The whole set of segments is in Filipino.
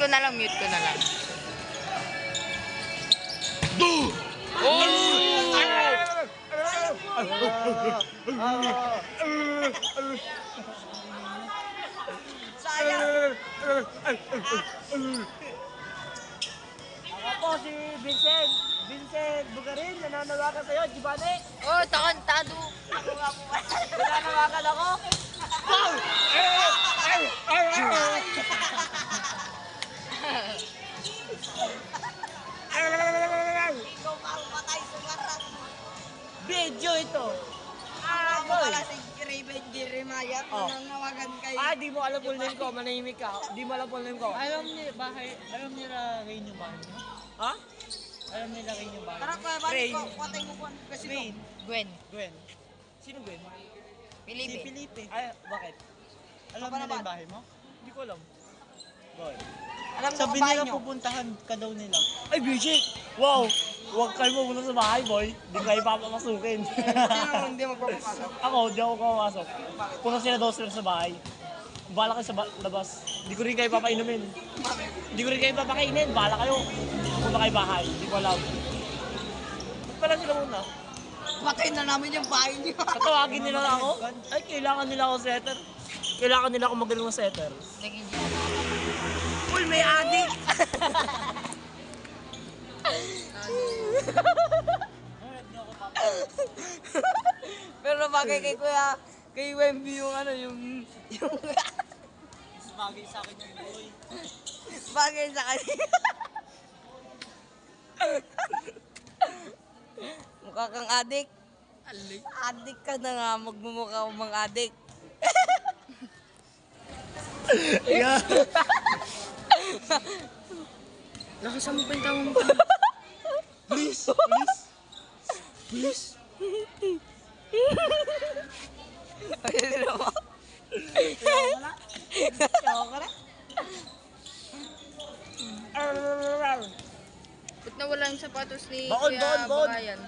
na lang, mute ko na lang. Sayang! Ako po si Vincent. Vincent Bugarin, nananawagan sa'yo, Giovanni. Oh, takantado. Ako nga po. Nananawagan ako. Ikaw ka patay sa karat. Video ito. Ako pala si Raven Jeremiah. Nananawagan kayo. Di mo alam full name ko. Manahimik ka. Di mo alam full name ko. Alam nila Rain yung bahay niyo? Ha? Alam nila Rain yung bahay Tara niyo? pa, balik ko. Patay mo po. Kasi Rain. Gwen. Gwen. Sino Gwen? Si Felipe. Felipe. Ay, bakit? Alam Ako nila naman. yung bahay mo? Hindi ko alam. Boy. Alam ko Sabi ang bahay nila nyo. pupuntahan ka daw nila. Ay, Bridget! Wow! Huwag kayo pumunta sa bahay, boy. Hindi kayo papapasukin. Sino hindi magpapapasok? Ako, di ako papasok. Punta sila daw sila sa bahay. Bahala kayo sa labas. Hindi ko rin kayo papainumin. Hindi ko rin kayo papakainin. Bahala kayo. Punta kayo bahay. Hindi ko alam. Ba't pala sila muna? Patayin na namin yung bahay niyo. Tatawagin nila ako? Ay, kailangan nila ako setter. Kailangan nila ako magaling na setter. Naging Uy, may adik! Pero bagay kay Kuya, kay Wemby yung ano, yung Mas bagay sa akin yung boy. bagay sa kanya. Mukha kang adik. Adik ka na nga, magmumukha kang mga adik. Yeah. nakasampin ka mo. Please, please. Please. Ayun naman. Ba't nawala yung sapatos ni Baon, baon, baon. Brian?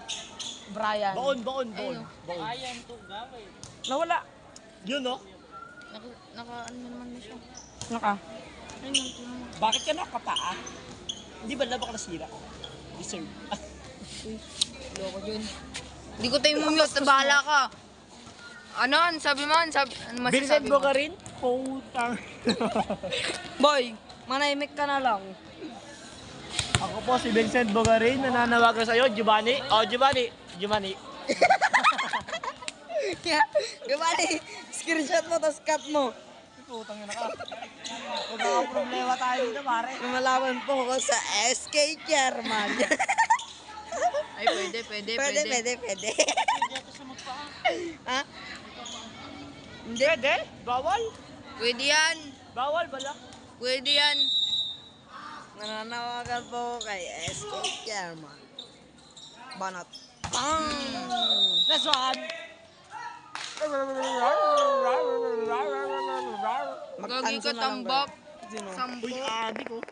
Brian. Baon, baon, baon. Ayun. Baon. Ayan to, gawin. Nawala. Yun, no? Ano naman na siya. Naka. Ayun, tingnan mo. Bakit ka nakapaa? Hindi ba labak nasira? Deserve. Loko yun. Hindi ko tayo mumute, bahala ka. Ano, sabi mo? Ano Vincent masasabi mo? Bogarin? Putang. Boy, manahimik ka na lang. Ako po si Vincent Bogarin, nananawagan sa'yo, Giovanni. Oh, Giovanni. Giovanni. Gabali, screenshot mo, tapos cut mo. Putang na ka. Huwag ka problema tayo dito, pare. Lumalaban po ako sa SK Chairman. Ay, pwede. Pwede. Ha? Hindi. Pwede? Bawal? Pwede yan. Bawal bala? Pwede yan. Nananawagan po ako kay SK Chairman. Banat. Next one. Gagi ka tambak. Sampo. Uy, adi ko.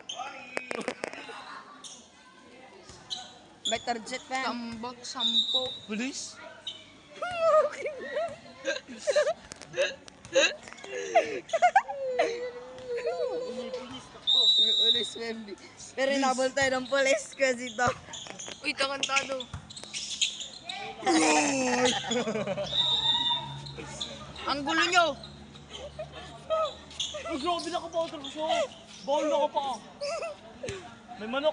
Better jet pa yan. Tambak, sampo. Police? Ulis Wemby. Pero inabol tayo ng police kasi ito. Uy, takantado. Ang gulo nyo. Uy, grabe na ka pa, Traso. Bawal na ka pa. May manok.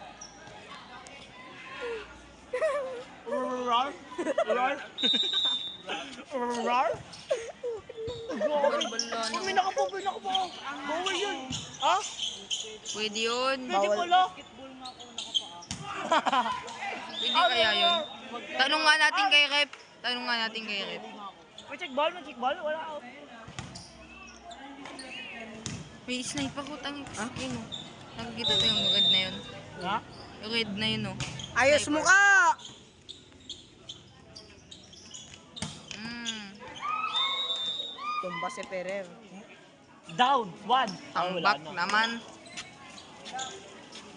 Rar? Rar? Rar? Balbalano. May nakapa. Bawal yun. Ha? Pwede yun. Pwede pala. Pwede kaya yun. Tanong nga natin kay Rep. May check ball? Wala out. May sniper ko tang. Ayun o. Nakikita ko yung red na yun. Ha? Yung red na yun o. Ayos mo ka! Tumba si Ferrer. Down. One. Tambak naman.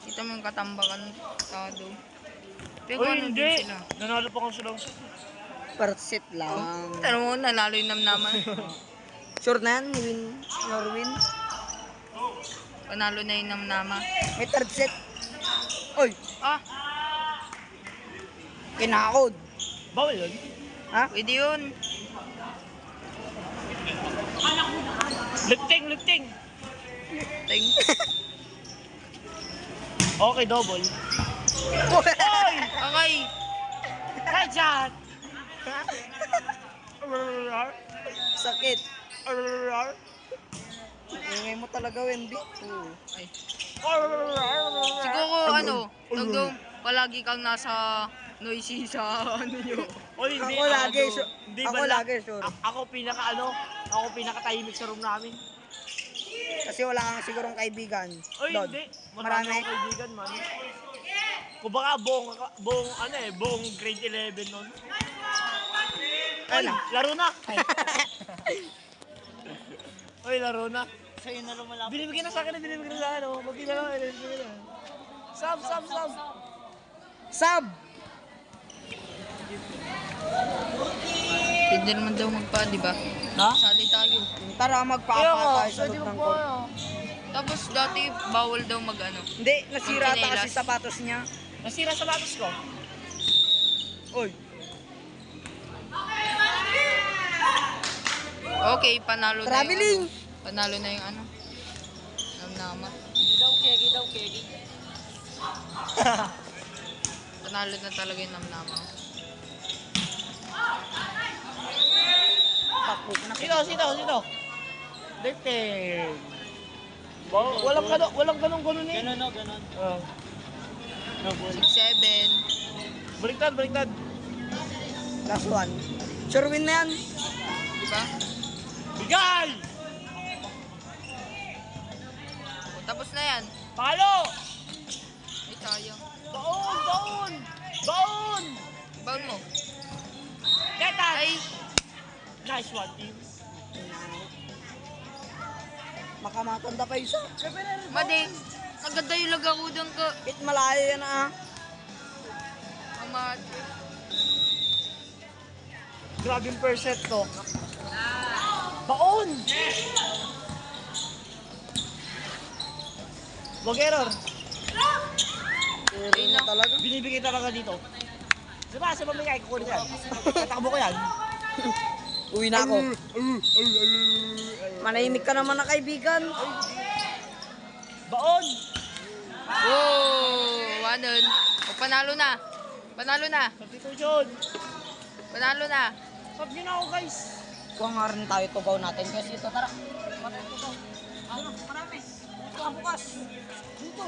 Kita mo yung katambakan. Tado. Pero Uy, ano hindi. din sila? Nanalo pa kang silang Persit lang. Tanong mo, nanalo yung namnaman. Sure na yan, Norwin. Panalo na yung namnama. May third set. Oy, Ah, kinakod. Bawal yun. Ha? pwede yun. Lifting. Ting. Okay, double. Oy! Okay. Right shot! Sakit. Ingay mo talaga, Wendy. Ay. Siguro ano, tagdong palagi kang nasa noisy sa ano nyo. Oy, hindi. Ako lagi, Hindi ako ba lang- lagi, sure. Ako pinaka tahimik sa room namin. Kasi wala kang sigurong kaibigan. Oy, Doon. hindi. Marami. Akong kaibigan, man. Kung baka buong grade 11 nun. Oy, Ano? laro na. Oy, laro na. Sa'yo na lumalapit. Binibigyan na sa akin. Oh. Mag-ina lang. Binibigyan na. Sub. Sab! Pwede naman daw magpa, di ba? Ha? Sali tayo. Tara, magpapa tayo sa loob ng court. Tapos dati bawal daw mag ano. Hindi, nasira Ang ata kasi tsinelas. sapatos niya. Nasira sa batos ko. Oy. Okay, panalo na Traveling! yung ano. Panalo na yung ano. Namnama. Hindi daw kegi. Panalo na talaga yung namnama. Pakpok na. Sino? Lifting. Walang ganun eh. Ganon. Oh. 6-7. Baliktad. Last one. Sure win na yan. Di ba? Bigay! Tapos na yan. Palo! Ay, sayang. Baon! Baon mo. Netan! Ay, Nice one, team. Baka matanda pa isa. mading. Naganda yung lagaw doon ka. Bit malayo yan ah. Mama. Grabe yung percent to. Baon! Wag error. Pero na talaga. Binibigay talaga dito. Diba, sa mamigay, kukunin yan. Tatakbo ko yan. Uwi na ako. Manahimik ka naman na kaibigan. Baon! Oh, wanon. O, panalo na. Substitution! Panalo na. Sub nyo na ako, guys. Kuha nga rin tayo tubaw natin kasi ito tara. Ano, marami. Ito ang bukas. Dito.